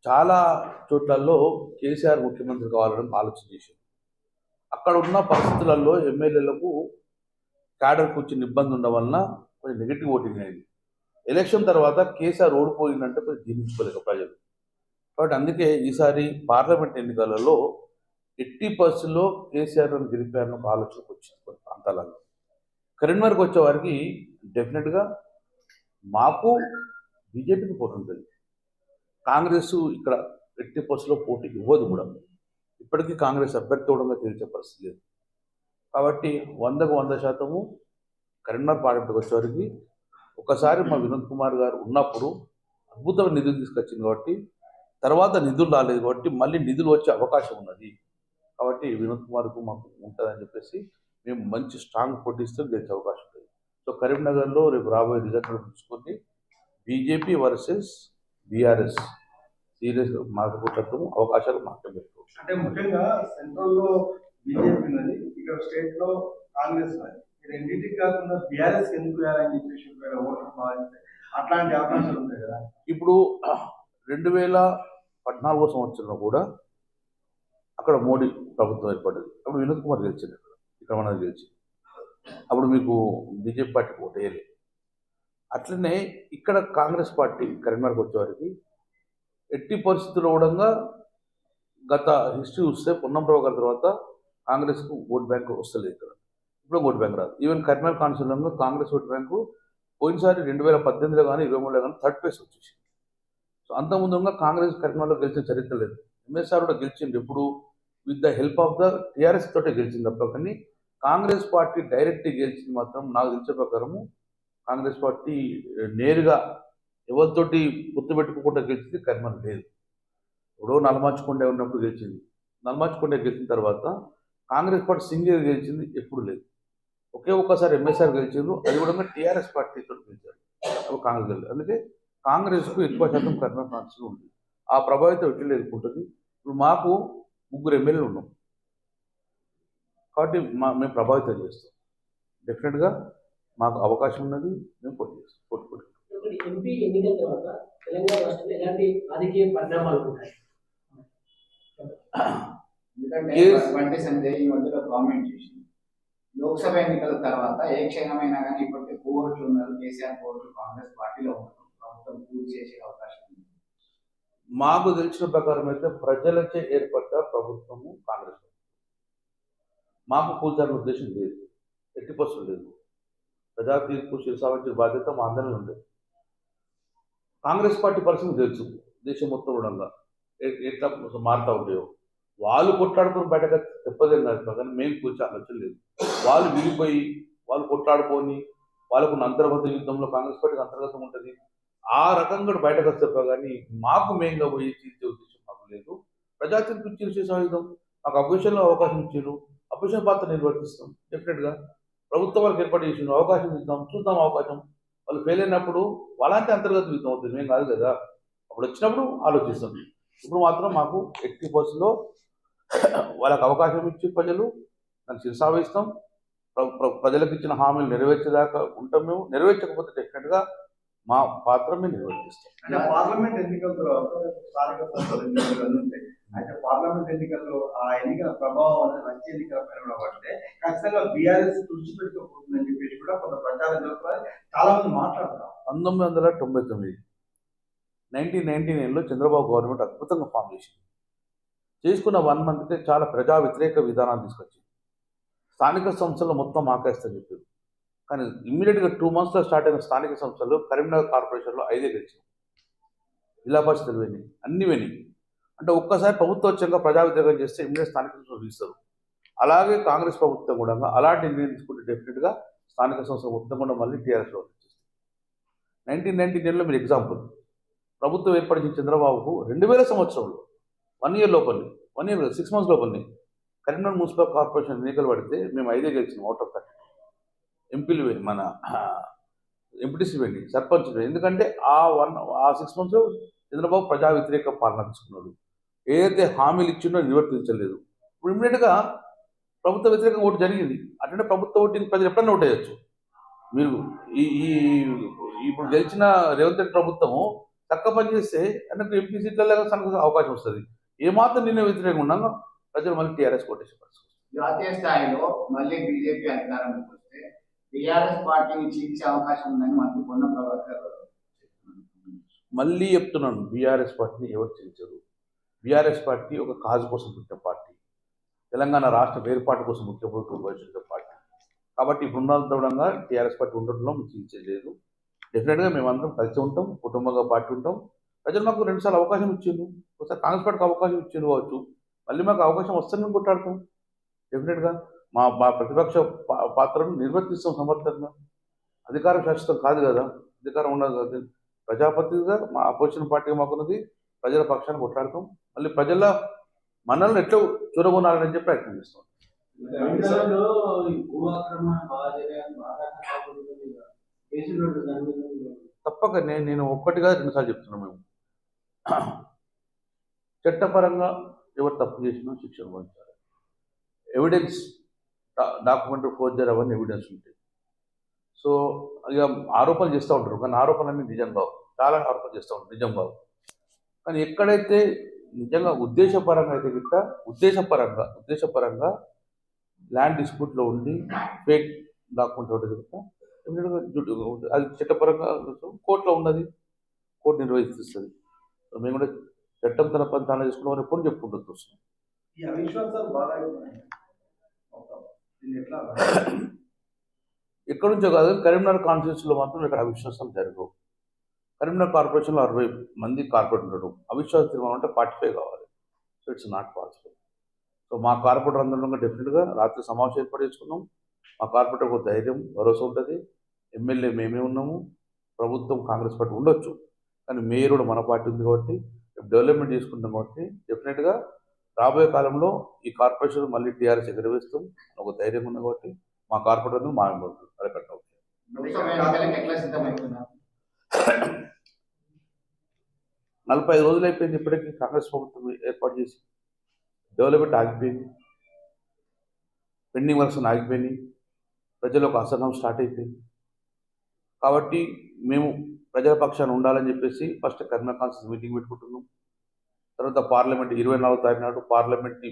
చాలా చోట్లలో కేసీఆర్ ముఖ్యమంత్రి కావాలని ఆలోచన చేశారు. అక్కడ ఉన్న పరిస్థితులలో ఎమ్మెల్యేలకు క్యాడర్కు వచ్చిన ఇబ్బంది ఉండడం వలన కొంచెం నెగిటివ్ ఓటింగ్ అయింది. ఎలక్షన్ తర్వాత కేసీఆర్ ఓడిపోయిందంటే కొంచెం జీర్ణించుకోలేక ప్రజలు. కాబట్టి అందుకే ఈసారి పార్లమెంట్ ఎన్నికలలో 80% కేసీఆర్ గెలిపారని ఒక ఆలోచనకు వచ్చింది కొన్ని ప్రాంతాలలో. కరీంనగర్కి వచ్చే వారికి డెఫినెట్గా మాకు బీజేపీకి పోటీ ఉంటుంది. కాంగ్రెస్ ఇక్కడ 80% పోటీ ఇవ్వదు కూడా. ఇప్పటికీ కాంగ్రెస్ అభ్యర్థి కూడా తేల్చే పరిస్థితి లేదు. కాబట్టి 100% కరీంనగర్ పార్లమెంట్కి వచ్చేవారికి ఒకసారి మా వినోద్ కుమార్ గారు ఉన్నప్పుడు అద్భుతమైన నిధులు తీసుకొచ్చింది కాబట్టి, తర్వాత నిధులు రాలేదు కాబట్టి మళ్ళీ నిధులు వచ్చే అవకాశం ఉన్నది. కాబట్టి వినోద్ కుమార్కు మాకు ఉంటుందని చెప్పేసి మేము మంచి స్ట్రాంగ్ పోటీస్తే గెలిచే అవకాశం ఉంటుంది. సో కరీంనగర్లో రేపు రాబోయే రిజల్ట్ చూసుకొని బీజేపీ వర్సెస్ బీఆర్ఎస్ సీరియస్ మాట్లాడటం అవకాశాలు మాత్రమే. అంటే ముఖ్యంగా సెంట్రల్ లో బీజేపీ ఉన్నది, ఇక్కడ స్టేట్ లో కాంగ్రెస్ ఉన్నది. రెండింటికి కాకుండా బీఆర్ఎస్ ఎందుకు వేయాలని చెప్పేసి ఓటర్ భావిస్తే అట్లాంటి అవకాశాలు ఉంటాయి కదా. ఇప్పుడు 2014 సంవత్సరంలో కూడా అక్కడ మోడీ ప్రభుత్వం ఏర్పడ్డది. అప్పుడు వినోద్ కుమార్ గెలిచింది, ఇక్కడ మనది గెలిచి. అప్పుడు మీకు బీజేపీ పార్టీ ఓటు వేయలేదు. అట్లనే ఇక్కడ కాంగ్రెస్ పార్టీ కరీంనగర్కి వచ్చేవారికి ఎట్టి పరిస్థితుల్లో కూడా గత హిస్టరీ చూస్తే పొన్నం ప్రభాకర్ గారి తర్వాత కాంగ్రెస్కు ఓట్ బ్యాంక్ వస్తలేదు. ఇక్కడ ఇప్పుడు ఓట్ బ్యాంక్ రాదు. ఈవెన్ కరీంనగర్ కాన్స్టిట్యూన్సీలో కాంగ్రెస్ ఓట్ బ్యాంకు పోయినసారి 2018లో కానీ 2023లో కానీ థర్డ్ ప్లేస్ వచ్చేసింది. సో అంతకుముందు కాంగ్రెస్ కరీంనగర్లో గెలిచిన చరిత్ర లేదు. ఎంఎస్ఆర్ కూడా గెలిచింది ఎప్పుడు with the help of the TRS తోటే గెలిచింది తప్ప. కానీ కాంగ్రెస్ పార్టీ డైరెక్ట్ గెలిచింది మాత్రం నాకు తెలిసే ప్రకారము కాంగ్రెస్ పార్టీ నేరుగా ఎవరితోటి గుర్తు పెట్టుకోకుండా గెలిచింది కరీంనగర్ లేదు. ఇప్పుడు నల్లమాచుకొండ ఉన్నప్పుడు గెలిచింది. నల్లమాచుకొండ గెలిచిన తర్వాత కాంగ్రెస్ పార్టీ సింగిల్ గెలిచింది ఎప్పుడు లేదు. ఒక్కసారి ఎంఎస్ఆర్ గెలిచారు, అది కూడా టీఆర్ఎస్ పార్టీతో గెలిచారు. అప్పుడు కాంగ్రెస్ గెలిచారు. అందుకే కాంగ్రెస్కు ఎక్కువ శాతం కరీంనగర్ కాన్స్టిట్యూన్సీ ఉంది. ఆ ప్రభావితం ఎట్లా ఎదుర్కొంటుంది. ఇప్పుడు మాకు 3 ఎమ్మెల్యేలు ఉన్నాం కాబట్టి మేము ప్రభావితం చేస్తాం. డెఫినెట్గా మాకు అవకాశం ఉన్నది, మేము పోటీ చేస్తాం. ఎంపీ ఎన్నికల తర్వాత తెలంగాణ రాష్ట్రంలో ఎలాంటి రాజకీయ పరిణామాలు ఉంటాయి? ఎందుకంటే బండి సంజయ్ ఈ మధ్యలో కామెంట్ చేసింది, లోక్సభ ఎన్నికల తర్వాత ఏ క్షణమైనా కానీ ఇప్పటికే కోర్టులు ఉన్నారు, కేసీఆర్ కోర్టు కాంగ్రెస్ పార్టీలో ఉన్నారు, ప్రభుత్వం పూర్తి చేసే అవకాశం ఉంది. మాకు తెలిసిన ప్రకారం అయితే ప్రజలచే ఏర్పడ్డ ప్రభుత్వము కాంగ్రెస్. మాకు కూల్చాలని ఉద్దేశం లేదు, 80% లేదు. ప్రజా తీర్పు శిరసావహించిన బాధ్యత మా అందరినీ ఉండేది. కాంగ్రెస్ పార్టీ పరిస్థితి తెలుసు, దేశం మొత్తం కూడా ఎట్లా మారుతూ ఉంటాయో. వాళ్ళు కొట్లాడుకుని బయటకు తెప్పదేం కాదు, కానీ మేము కూర్చో ఆలోచన లేదు. వాళ్ళు విడిపోయి వాళ్ళు కొట్లాడుకొని వాళ్ళకు అంతర్గత యుద్ధంలో కాంగ్రెస్ పార్టీకి అంతర్గతం ఉంటుంది. ఆ రకంగా బయటకు వస్తే కానీ మాకు మెయిన్గా పోయి తీర్చే ఉద్దేశం మాకు లేదు. ప్రజా తీర్పు ఇచ్చి చేసాయుధం మాకు అపోజిషన్లో అవకాశం ఇచ్చారు, అపోజిషన్ పాత్ర నిర్వర్తిస్తాం. డెఫినెట్గా ప్రభుత్వం వాళ్ళకి ఏర్పాటు చేసిన అవకాశం ఇద్దాం, చూద్దాం. అవకాశం వాళ్ళు ఫెయిల్ అయినప్పుడు వాళ్ళంటే అంతర్గత యుద్ధం అవుతుంది, మేము కాదు కదా. అప్పుడు వచ్చినప్పుడు ఆలోచిస్తాం. ఇప్పుడు మాత్రం మాకు 80%లో వాళ్ళకి అవకాశం ఇచ్చి ప్రజలు దాన్ని శిరసావహిస్తాం. ప్రజలకు ఇచ్చిన హామీలు నెరవేర్చేదాకా ఉంటాం. మేము నెరవేర్చకపోతే డెఫినెట్గా మా పాత్ర మేము నిర్వర్తిస్తాం. అంటే పార్లమెంట్ ఎన్నికల తర్వాత స్థానిక సంస్థల ఎన్నికలు ఉంటాయి. అయితే పార్లమెంట్ ఎన్నికల్లో ఆ ఎన్నికల ప్రభావం అనేది వచ్చే ఎన్నికల పైన కూడా పడితే ఖచ్చితంగా బీఆర్ఎస్ తుడిచిపెట్టుకోబోతుందని చెప్పేసి కూడా కొంత ప్రచారం జరుగుతుంది, చాలా మంది మాట్లాడతారు. 1999 1999లో చంద్రబాబు గవర్నమెంట్ అద్భుతంగా ఫామ్ చేసింది. చేసుకున్న 1 మంత్కే చాలా ప్రజా వ్యతిరేక విధానాలు తీసుకొచ్చింది. స్థానిక సంస్థలు మొత్తం ఆకేస్తని చెప్పారు. కానీ ఇమ్మీడియట్గా 2 మంత్స్లో స్టార్ట్ అయిన స్థానిక సంస్థలు కరీంనగర్ కార్పొరేషన్లో 5 గెలిచాయి. జిల్లా పరిషత్తులు పోయినాయి, అన్ని పోయినాయి. అంటే ఒక్కసారి ప్రభుత్వ వచ్చాక ప్రజా వ్యతిరేకం చేస్తే ఇమ్మీడియట్ స్థానిక సంస్థలు తీస్తారు. అలాగే కాంగ్రెస్ ప్రభుత్వం కూడా అలాంటి నిర్ణయం తీసుకుంటే డెఫినెట్గా స్థానిక సంస్థలు మొత్తం కూడా మళ్ళీ టీఆర్ఎస్లో వచ్చేస్తుంది. 1999లో మీరు ఎగ్జాంపుల్, ప్రభుత్వం ఏర్పడిన చంద్రబాబుకు 2000 సంవత్సరంలో 1 ఇయర్ లోపలనే, 1 ఇయర్ 6 మంత్స్ లోపలనే కరీంనగర్ మున్సిపల్ కార్పొరేషన్ ఎన్నికలు పడితే మేము 5 గెలిచినాం అవుట్ ఆఫ్ 30. ఎంపీలు మన ఎంపీటీసీ వెళ్ళి సర్పంచ్. ఎందుకంటే ఆ 6 మంత్స్లో చంద్రబాబు ప్రజా వ్యతిరేక పాలన తీసుకున్నాడు. ఏదైతే హామీలు ఇచ్చిండో నిర్వర్తించలేదు. ఇప్పుడు ఇమ్మీడియట్గా ప్రభుత్వ వ్యతిరేక ఓటు జరిగింది. అట్లనే ప్రభుత్వ ఓటింగ్ ప్రజలు ఎప్పుడైనా ఓటు వేయచ్చు. మీరు ఈ ఇప్పుడు గెలిచిన రేవంత్ రెడ్డి ప్రభుత్వము చక్క పని చేస్తే ఆయనకు ఎంపీ సీట్లలో తనకు అవకాశం వస్తుంది. ఏమాత్రం నిన్న వ్యతిరేకంగా ఉన్నాక ప్రజలు మళ్ళీ టీఆర్ఎస్ కొట్టేసే పరిస్థితి. జాతీయ స్థాయిలో మళ్ళీ బీజేపీ అధికారంలోకి వస్తే టీఆర్ఎస్ పార్టీని చీల్చే అవకాశం ఉందని మంత్రి పొన్నం ప్రభాకర్ మళ్ళీ చెప్తున్నాను, బీఆర్ఎస్ పార్టీని ఎవరు చేయించరు. బీఆర్ఎస్ పార్టీ ఒక కాజు కోసం పుట్టిన పార్టీ, తెలంగాణ రాష్ట్ర ఏర్పాటు కోసం ముఖ్యమైన పార్టీ. కాబట్టి ఇప్పుడు ఉన్నంతగా టీఆర్ఎస్ పార్టీ ఉండడంలో చీల్చేయలేదు. డెఫినెట్గా మేమందరం కలిసి ఉంటాం, కుటుంబంగా పార్టీ ఉంటాం. ప్రజలు మాకు 2 సార్లు అవకాశం ఇచ్చిండ్రు, ఒకసారి కాంగ్రెస్ పార్టీకి అవకాశం ఇచ్చిండ్రు కావచ్చు, మళ్ళీ మాకు అవకాశం వస్తే మేము కొట్టాడతాం. డెఫినెట్గా మా మా ప్రతిపక్ష పాత్రను నిర్వర్తిస్తాం సమర్థంగా. అధికారం శాశ్వతం కాదు కదా, అధికారం ఉండదు కదా. ప్రజాపతిగా మా అపోజిషన్ పార్టీగా మాకున్నది, ప్రజల పక్షాన్ని కొట్లాడతాం. మళ్ళీ ప్రజల మనల్ని ఎట్లా చూరగొనాలని చెప్పి ప్రయత్నం చేస్తాం. తెలంగాణలో ఈ భూ ఆక్రమణ బాగా జరిగాయని బాగా కేసులు దాని మీద తప్పక నేను ఒక్కటిగా 2 సార్లు చెప్తున్నాను. మేము చట్టపరంగా ఎవరు తప్పు చేసినా శిక్ష అనుభవించాలి. ఎవిడెన్స్, డాక్యుమెంటరీ ఫోర్జరీ అవన్నీ ఎవిడెన్స్ ఉంటాయి. సో ఇక ఆరోపణలు చేస్తూ ఉంటారు, కానీ ఆరోపణలన్నీ నిజం కావు. చాలా ఆరోపణలు చేస్తూ ఉంటారు, నిజం కావు. కానీ ఎక్కడైతే నిజంగా ఉద్దేశపరంగా అయితే గిట్ట ఉద్దేశపరంగా ల్యాండ్ డిస్ప్యూట్లో ఉండి ఫేక్ డాక్యుమెంట్ ఒకటి గిట్ట అది చట్టపరంగా కోర్టులో ఉన్నది, కోర్టు నిర్వహిస్తుంది. సో మేము కూడా చట్టం తన పని తాను చేసుకున్నామని ఎప్పుడు చెప్పుకుంటూ వస్తున్నాం. ఈ అవిశ్వాసాలు బాగా ఎట్లా ఎక్కడి నుంచో కాదు, కరీంనగర్ కాన్స్టిట్యూన్సీలో మాత్రం ఇక్కడ అవిశ్వాసాలు జరగవు. కరీంనగర్ కార్పొరేషన్లో 60 మంది కార్పొరేటర్ ఉండడం, అవిశ్వాస తీర్మానం అంటే 45 కావాలి. So it's not possible. So మా కార్పొరేటర్ అందరం డెఫినెట్గా రాత్రి సమావేశం ఏర్పాటు చేసుకున్నాం. మా కార్పొరేటర్ ఒక ధైర్యం, భరోసా ఉంటుంది. ఎమ్మెల్యే మేమే ఉన్నాము, ప్రభుత్వం కాంగ్రెస్ పార్టీ ఉండొచ్చు, కానీ మేయర్ కూడా మన పార్టీ ఉంది కాబట్టి డెవలప్మెంట్ చేసుకుంటాం. కాబట్టి డెఫినెట్గా రాబోయే కాలంలో ఈ కార్పొరేషన్ మళ్ళీ టీఆర్ఎస్ ఎగరవేస్తాం ఒక ధైర్యం ఉంది. కాబట్టి మా కార్పొరేటర్ మా అరకట్ట అవుతుంది. లోక్సభ ఎన్నికలకు ఎట్లా సిద్ధమవుతున్నారు? 45 రోజులు అయిపోయింది ఇప్పటికీ కాంగ్రెస్ ప్రభుత్వం ఏర్పాటు చేసి. డెవలప్మెంట్ ఆగిపోయింది, పెండింగ్ వర్క్స్ ఆగిపోయినాయి, ప్రజలు ఒక అసహనం స్టార్ట్ అయిపోయింది. కాబట్టి మేము ప్రజల పక్షాన్ని ఉండాలని చెప్పేసి ఫస్ట్ కరీంనగర్ కాన్స్టిట్యూన్సీ మీటింగ్ పెట్టుకుంటున్నాం. తర్వాత పార్లమెంట్ 24వ తారీఖు నాడు పార్లమెంట్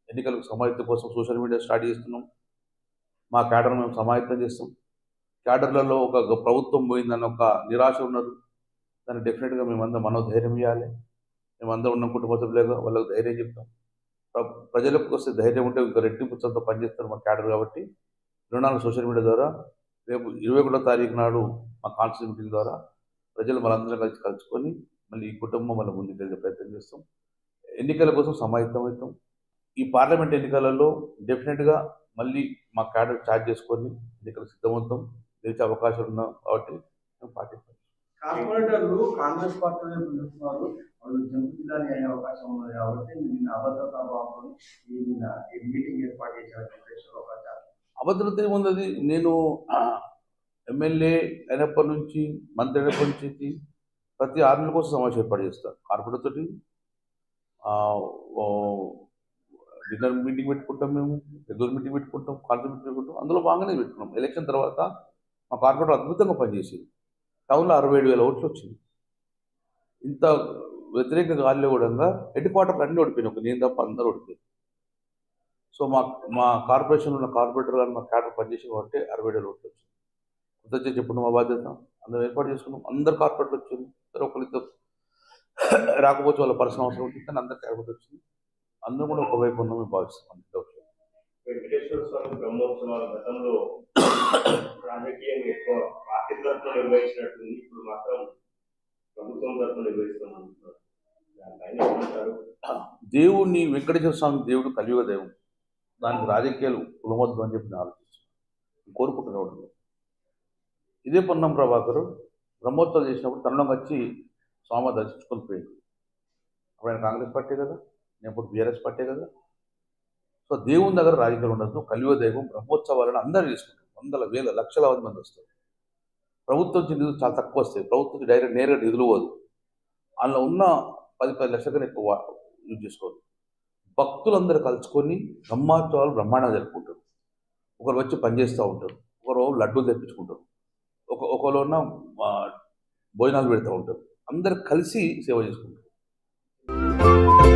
ఎన్నికలకు సమాయత్తం కోసం సోషల్ మీడియా స్టార్ట్ చేస్తున్నాం. మా క్యాడర్ను మేము సమాయత్తం చేస్తాం. క్యాడర్లలో ఒక ప్రభుత్వం పోయిందన్న ఒక నిరాశ ఉన్నారు, దాన్ని డెఫినెట్గా మేమందరం మనోధైర్యం ఇవ్వాలి. మేమందరం ఉన్న కుటుంబ సభ్యులుగా వాళ్ళకు ధైర్యం చెప్తాం. ప్రజలకు వస్తే ధైర్యం ఉంటే ఇంకా రెట్టింపుతో పనిచేస్తారు మా క్యాడర్. కాబట్టి 24 సోషల్ మీడియా ద్వారా, రేపు 21వ తారీఖు నాడు మా కాన్స్టిట్యూన్సీ మీటింగ్ ద్వారా ప్రజలు మనందరం కలుసుకొని మళ్ళీ ఈ కుటుంబం మళ్ళీ ముందుకెళ్ళే ప్రయత్నం చేస్తాం. ఎన్నికల కోసం సమాయత్తం అవుతాం. ఈ పార్లమెంట్ ఎన్నికలలో డెఫినెట్గా మళ్ళీ మా క్యాడర్ ఛార్జ్ చేసుకొని ఎన్నికలకు సిద్ధమవుతాం. గెలిచే అవకాశాలు ఉన్నాం కాబట్టి మేము పాటిస్తాం. కార్పొరేటర్లు కాంగ్రెస్ పార్టీలో పిలుస్తున్నారు, వాళ్ళు జంపు జిల్లాని అయ్యే అవకాశం ఉన్నది. కాబట్టి నిన్న అభద్రతా భావంతో ఈ మీటింగ్ ఏర్పాటు చేశారు. అభద్రత ఏమున్నది? నేను ఎమ్మెల్యే అయినప్పటి నుంచి, మంత్రి అయినప్పటి నుంచి ప్రతి 6 నెలల కోసం సమావేశం ఏర్పాటు చేస్తాను. కార్పొరేటర్ తోటి డిన్నర్ మీటింగ్ పెట్టుకుంటాం, మేము రెగ్యులర్ మీటింగ్ పెట్టుకుంటాం, కాన్ఫరెన్స్ మీటింగ్ పెట్టుకుంటాం. అందులో బాగానే పెట్టుకున్నాం. ఎలక్షన్ తర్వాత మా కార్పొరేటర్ అద్భుతంగా పనిచేసింది. టౌన్లో 67,000 ఓట్లు వచ్చింది. ఇంత వ్యతిరేక గాలిలో కూడా హెడ్ క్వార్టర్లు అన్నీ ఓడిపోయినాయి, ఒక నేను తప్ప అందరూ ఓడిపోయింది. సో మా కార్పొరేషన్లో ఉన్న కార్పొరేటర్ కానీ మా క్యాడర్ పనిచేసిన కాబట్టి 67,000 ఓట్లు వచ్చింది. కొత్త చెప్పుకున్నాం మా బాధ్యత, అందరం ఏర్పాటు చేసుకున్నాం. అందరు కార్పొరేటర్లు వచ్చింది, ఒకరిద్దరు రాకపోతే వాళ్ళ పర్సనల్ అవసరం ఉంటుంది, కానీ అందరు కార్పొరేటర్ వచ్చింది. అందరం కూడా ఒకవైపు ఉన్నామని భావిస్తాం. వెంకటేశ్వర స్వామి బ్రహ్మోత్సవాల గతంలో రాజకీయంగా ఎక్కువ పార్టీ తరఫున నిర్వహించినట్టుంది, ఇప్పుడు మాత్రం ప్రభుత్వం తరఫున నిర్వహిస్తామంటున్నారు. దేవుణ్ణి వెంకటేశ్వర స్వామి దేవుడు కలియుగ దైవం, దానికి రాజకీయాలు కులమొద్దు అని చెప్పి నేను ఆలోచిస్తున్నాను, కోరుకుంటున్నాడు. ఇదే పొన్నం ప్రభాకర్ బ్రహ్మోత్సవాలు చేసినప్పుడు తనలో వచ్చి స్వామి దర్శించుకొని పోయింది. అప్పుడు ఆయన కాంగ్రెస్ పార్టీ కదా, నేను ఇప్పుడు బీఆర్ఎస్ పార్టీ కదా. సో దేవుని దగ్గర రాజకీయాలు ఉండదు. కలియుగ దైవం బ్రహ్మోత్సవాలను అందరూ చేసుకుంటారు. వందల వేల లక్షలాది మంది వస్తారు. ప్రభుత్వం నుంచి నిధులు చాలా తక్కువ వస్తాయి. ప్రభుత్వం నుంచి డైరెక్ట్ నేరుగా నిధులు పోదు. అందులో ఉన్న 10 లక్షల కన్నా ఎక్కువ యూజ్ చేసుకోవాలి. భక్తులందరూ కలుసుకొని బ్రహ్మోత్సవాలు బ్రహ్మాండంగా జరుపుకుంటారు. ఒకరు వచ్చి పనిచేస్తూ ఉంటారు, ఒకరు లడ్డూలు తెప్పించుకుంటారు, ఒకరు ఉన్న భోజనాలు పెడతా ఉంటారు. అందరు కలిసి సేవ చేసుకుంటారు.